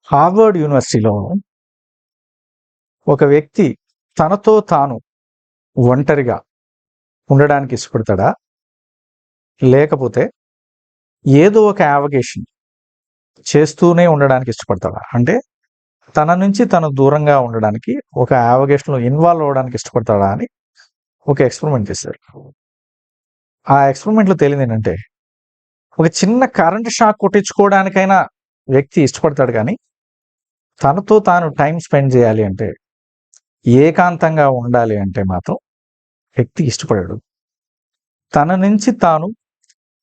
Harvard యూనివర్సిటీలో ఒక వ్యక్తి తనతో తాను ఒంటరిగా ఉండడానికి ఇష్టపడతాడా? లేకపోతే ఏదో ఒక యావగేషన్ చేస్తూనే ఉండడానికి ఇష్టపడతాడా? అంటే తన నుంచి తను దూరంగా ఉండడానికి ఒక యావగేషన్‌లో ఇన్వాల్వ్ అవ్వడానికి ఇష్టపడతాడా అని ఒక ఎక్స్‌పెరిమెంట్ చేశారు. ఆ ఎక్స్‌పెరిమెంట్‌లో తేలిందేంటంటే, ఒక చిన్న కరెంట్ షాక్ కొట్టించుకోవడానికైనా వ్యక్తి ఇష్టపడతాడు గానీ, తనతో తాను టైమ్ స్పెండ్ చేయాలి అంటే, ఏకాంతంగా ఉండాలి అంటే మాత్రం వ్యక్తి ఇష్టపడడు. తన నుంచి తాను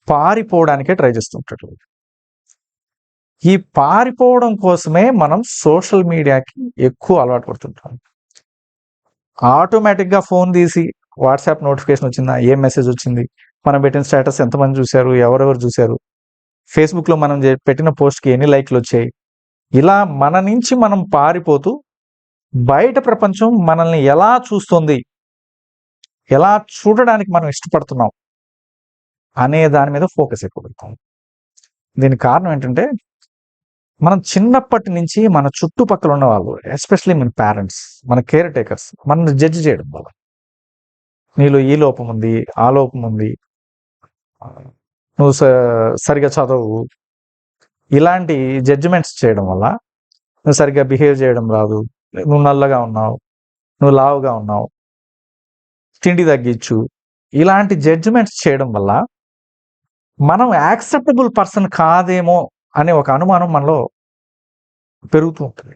పారిపోవడానికే ట్రై చేస్తుంటాడు. ఈ పారిపోవడం కోసమే మనం సోషల్ మీడియాకి ఎక్కువ అలవాటు పడుతుంటాం. ఆటోమేటిక్‌గా ఫోన్ తీసి వాట్సాప్ నోటిఫికేషన్ వచ్చిందా? ఏం మెసేజ్ వచ్చింది? మనం పెట్టిన స్టేటస్ ఎంతమంది చూసారు? ఎవరెవరు చూసారు? ఫేస్‌బుక్‌లో మనం పెట్టిన పోస్ట్‌కి ఎన్ని లైక్‌లొచ్చాయి? ఇలా మన నుంచి మనం పారిపోతూ, బయట ప్రపంచం మనల్ని ఎలా చూస్తుంది? ఎలా చూడడానికి మనం ఇష్టపడుతున్నాం? అనే దాని మీద ఫోకస్ ఎక్కువ పెడతాం. దీనికి కారణం ఏంటంటే, మనం చిన్నప్పటి నుంచి మన చుట్టుపక్కల ఉన్నవాళ్ళు, ఎస్పెషల్లీ మన పేరెంట్స్, మన కేర్ టేకర్స్ మనల్ని జడ్జ్ చేయడం వల్ల. నీలో ఈ లోపం ఉంది, ఆ లోపం ఉంది. నువ్వు సరిగ్గా చదవవు. ఇలాంటి జడ్జిమెంట్స్ చేయడం వల్ల నువ్వు సరిగ్గా బిహేవ్ చేయడం రాదు. నువ్వు నల్లగా ఉన్నావు. నువ్వు లావుగా ఉన్నావు. తిండి తగ్గించు. ఇలాంటి జడ్జిమెంట్స్ చేయడం వల్ల మనం యాక్సెప్టబుల్ పర్సన్ కాదేమో అనే ఒక అనుమానం మనలో పెరుగుతూ ఉంటుంది.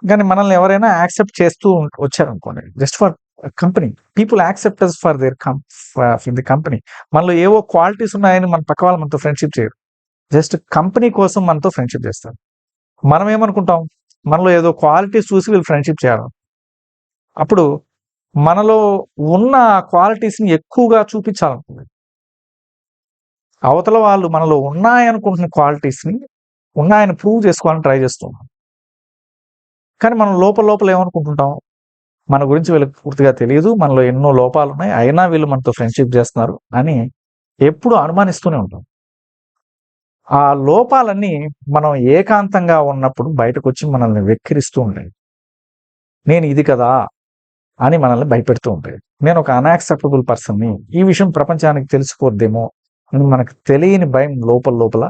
కానీ మనల్ని ఎవరైనా యాక్సెప్ట్ చేస్తూ వచ్చారనుకోండి, just for company, people accept us for their the company. మనలో ఏవో క్వాలిటీస్ ఉన్నాయని మన పక్క వాళ్ళు మనతో ఫ్రెండ్షిప్ చేయరు. జస్ట్ కంపెనీ కోసం మనతో ఫ్రెండ్షిప్ చేస్తారు. మనం ఏమనుకుంటాం, మనలో ఏదో క్వాలిటీస్ చూసి వీళ్ళు ఫ్రెండ్షిప్ చేయాలి. అప్పుడు మనలో ఉన్న క్వాలిటీస్ని ఎక్కువగా చూపించాలనుకుంది. అవతల వాళ్ళు మనలో ఉన్నాయనుకుంటున్న క్వాలిటీస్ని ఉన్నాయని ప్రూవ్ చేసుకోవాలని ట్రై చేస్తున్నాం. కానీ మనం లోపల ఏమనుకుంటుంటాం, మన గురించి వీళ్ళకి పూర్తిగా తెలియదు, మనలో ఎన్నో లోపాలు ఉన్నాయి, అయినా వీళ్ళు మనతో ఫ్రెండ్షిప్ చేస్తున్నారు అని ఎప్పుడు అనుమానిస్తూనే ఉంటాం. ఆ లోపాలన్నీ మనం ఏకాంతంగా ఉన్నప్పుడు బయటకు వచ్చి మనల్ని వెక్కిరిస్తూ ఉంటాయి. నేను ఇది కదా అని మనల్ని భయపెడుతూ ఉంటాయి. నేను ఒక అన్యాక్సెప్టబుల్ పర్సన్ని, ఈ విషయం ప్రపంచానికి తెలిసిపోద్దేమో అని మనకు తెలియని భయం లోపల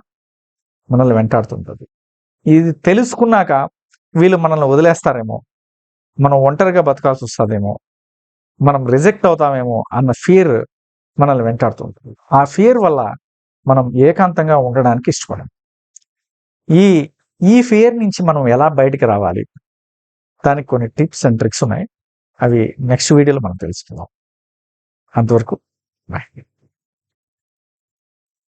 మనల్ని వెంటాడుతుంటుంది. ఇది తెలుసుకున్నాక వీళ్ళు మనల్ని వదిలేస్తారేమో, మనం ఒంటరిగా బతకాల్సి వస్తుందేమో, మనం రిజెక్ట్ అవుతామేమో అన్న ఫియర్ మనల్ని వెంటాడుతూ ఉంటుంది. ఆ ఫియర్ వల్ల మనం ఏకాంతంగా ఉండడానికి ఇష్టపడం. ఈ ఫియర్ నుంచి మనం ఎలా బయటికి రావాలి, దానికి కొన్ని టిప్స్ అండ్ ట్రిక్స్ ఉన్నాయి. అవి నెక్స్ట్ వీడియోలో మనం తెలుసుకుందాం. అంతవరకు బాయ్.